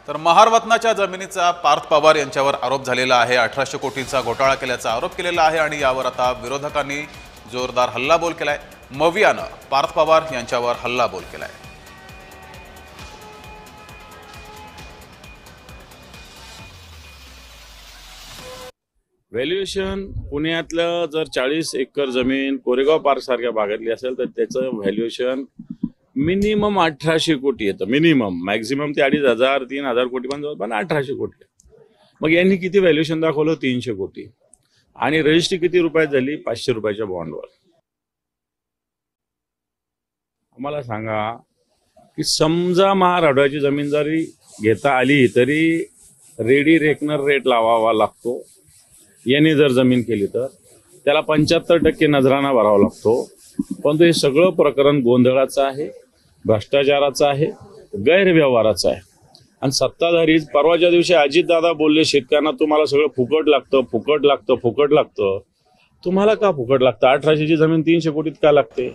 तर महारत्नाच्या जमिनीचा पार्थ पवार यांच्यावर आरोप झालेला आहे। 1800 कोटींचा घोटाळा केल्याचा आरोप केलेला आहे आणि यावर आता विरोधकांनी जोरदार हल्लाबोल केलाय। मवियानं पार्थ पवार यांच्यावर हल्लाबोल केलाय। व्हॅल्युएशन पुण्यातलं जर 40 एकर जमीन कोरेगाव पार्क सारख्या भागातली असेल तर त्याचं व्हॅल्युएशन मिनिमम 1800 कोटी येतं। मिनिमम, मॅक्झिमम ते 2500 3000 कोटी पण 1800 कोटी। मग यांनी किती व्हॅल्युएशन दाखवलं? 300 कोटी। आणि रजिस्ट्री किती रुपयात झाली? 500 रुपयाच्या बॉन्डवर। आम्हाला सांगा की समजा महाराष्ट्राची जमीन जरी घेता आली तरी रेडी रेकनर रेट लावावा लागतो। यांनी जर जमीन केली तर त्याला 75% नजराना भरावा लागतो। पण हे सगळं प्रकरण गोंधळाचं आहे, भ्रष्टाचाराचं आहे, गैरव्यवहाराचं आहे। आणि सत्ताधारी परवाच्या दिवशी अजितदादा बोलले शेतकऱ्यांना तुम्हाला सगळं फुकट लागतं, फुकट लागतं, फुकट लागतं। तुम्हाला का फुकट लागतं? 1800ची जमीन 300 कोटीत का लागते?